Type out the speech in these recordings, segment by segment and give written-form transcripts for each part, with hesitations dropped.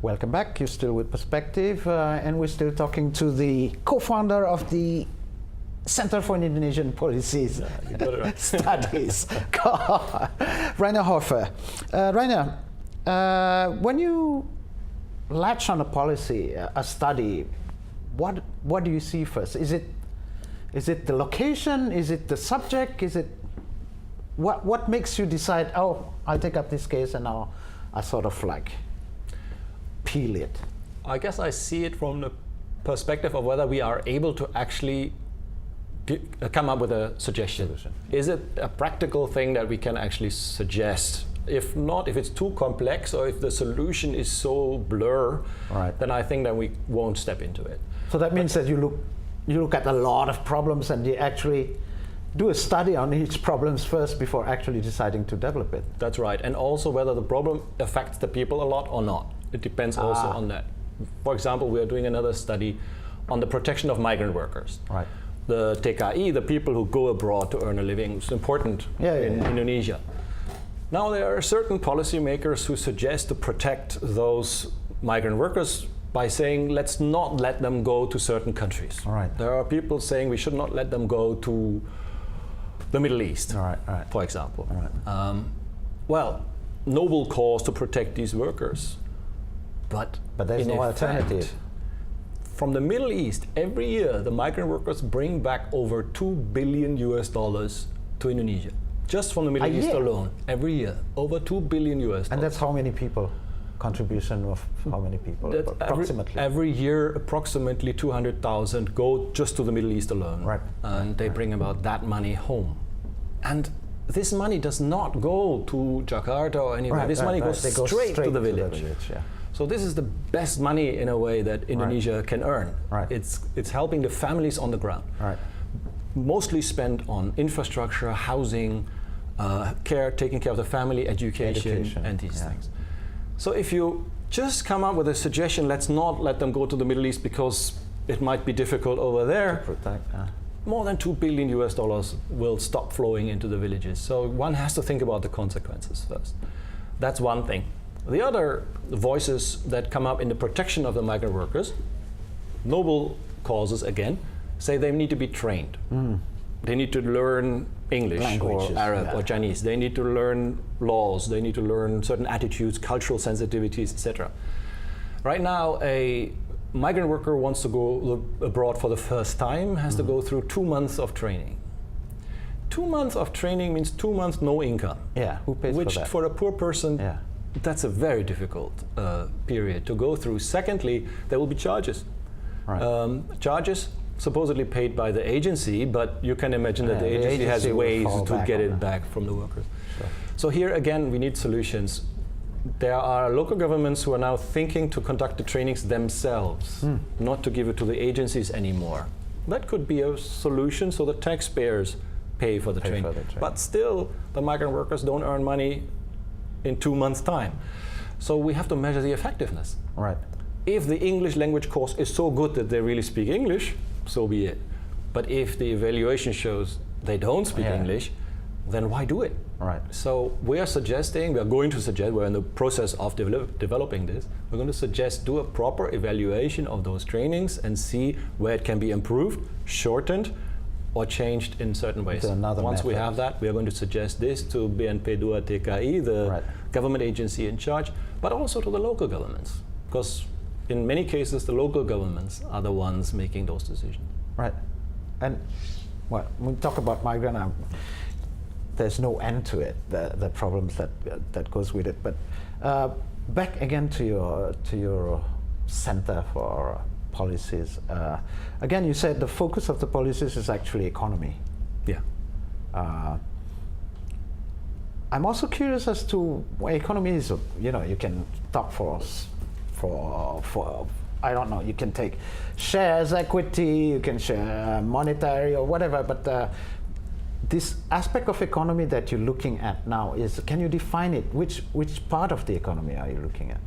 Welcome back. You're still with Perspective, and we're still talking to the co-founder of the Center for Indonesian Policies you got it right. Studies, Rainer Hofer. Rainer, when you latch on a policy, a study, what do you see first? Is it the location? Is it the subject? Is it what makes you decide? Oh, I'll take up this case and now I sort of like peel it. I guess I see it from the perspective of whether we are able to actually come up with a suggestion. Is it a practical thing that we can actually suggest? If not, if it's too complex or if the solution is so blur, then I think that we won't step into it. So that means that you look at a lot of problems and you actually do a study on each problems first before actually deciding to develop it. That's right. And also whether the problem affects the people a lot or not. It depends also on that. For example, we are doing another study on the protection of migrant workers. Right. The TKI, the people who go abroad to earn a living, is important in Indonesia. Now there are certain policymakers who suggest to protect those migrant workers by saying let's not let them go to certain countries. There are people saying we should not let them go to the Middle East, for example. Well, noble cause to protect these workers. But there's no alternative. From the Middle East, every year the migrant workers bring back over $2 billion to Indonesia. Just from the Middle East alone, every year, over $2 billion. And that's how many people? Contribution of how many people? Approximately. Every year, approximately 200,000 go just to the Middle East alone. And they bring about that money home. And this money does not go to Jakarta or anywhere. This money goes straight to the village. So this is the best money in a way that Indonesia can earn. It's helping the families on the ground. Mostly spent on infrastructure, housing, taking care of the family, education. And these things. So if you just come up with a suggestion, let's not let them go to the Middle East because it might be difficult over there, more than $2 billion will stop flowing into the villages. So one has to think about the consequences first. That's one thing. The other voices that come up in the protection of the migrant workers, noble causes again, say they need to be trained. They need to learn English or Arab or Chinese. They need to learn laws. They need to learn certain attitudes, cultural sensitivities, etc. Right now, a migrant worker wants to go abroad for the first time, has to go through 2 months of training. 2 months of training means 2 months no income. Who pays for that? Which for a poor person, that's a very difficult period to go through. Secondly, there will be charges. Charges supposedly paid by the agency, but you can imagine that the agency has ways to get it back from the workers. So here again, we need solutions. There are local governments who are now thinking to conduct the trainings themselves, not to give it to the agencies anymore. That could be a solution so the taxpayers pay for the training. But still, the migrant workers don't earn money in 2 months' time. So we have to measure the effectiveness. If the English language course is so good that they really speak English, so be it. But if the evaluation shows they don't speak English, then why do it? So we are going to suggest, we're in the process of developing this, we're going to suggest do a proper evaluation of those trainings and see where it can be improved, shortened, or changed in certain ways. Once we have that, we are going to suggest this to BNP2 TKI, the government agency in charge, but also to the local governments. Because in many cases, the local governments are the ones making those decisions. And well, when we talk about migrant, there's no end to it, the problems that goes with it. But back again to your Center for Policies. Again, you said the focus of the policies is actually economy. I'm also curious as to why economy is. You can talk for I don't know. You can take shares, equity. You can share monetary or whatever. But this aspect of economy that you're looking at now can you define it? Which part of the economy are you looking at?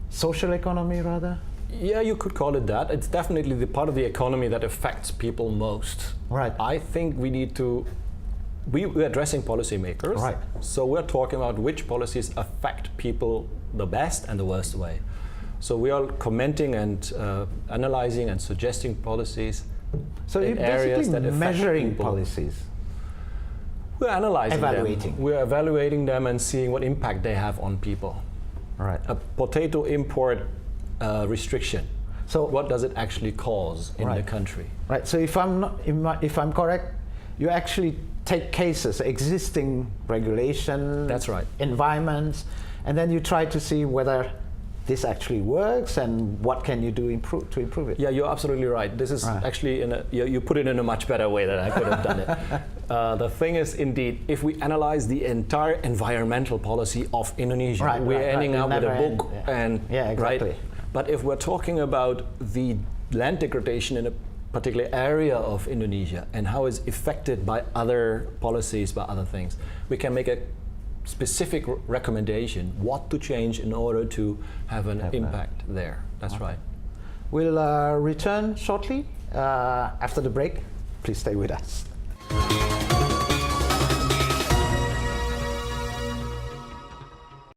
Social economy, rather? Yeah, you could call it that. It's definitely the part of the economy that affects people most. Right. I think we need to we're addressing policymakers. Right. So we're talking about which policies affect people the best and the worst way. So we are commenting and analyzing and suggesting policies. So in you're areas basically that affect measuring people. policies. We're analyzing Evaluating. them. We're evaluating them and seeing what impact they have on people. Right. A potato import restriction. So what does it actually cause in the country? Right. So if I'm correct, you actually take cases, existing regulation, That's right, environments, and then you try to see whether this actually works and what can you do to improve it. Yeah, you're absolutely right. This is actually you put it in a much better way than I could have done it. The thing is, indeed, if we analyze the entire environmental policy of Indonesia, we're ending up with a book exactly. Right. But if we're talking about the land degradation in a particular area of Indonesia and how it's affected by other policies, by other things, we can make a specific recommendation what to change in order to have an impact there. That's right. We'll return shortly after the break. Please stay with us.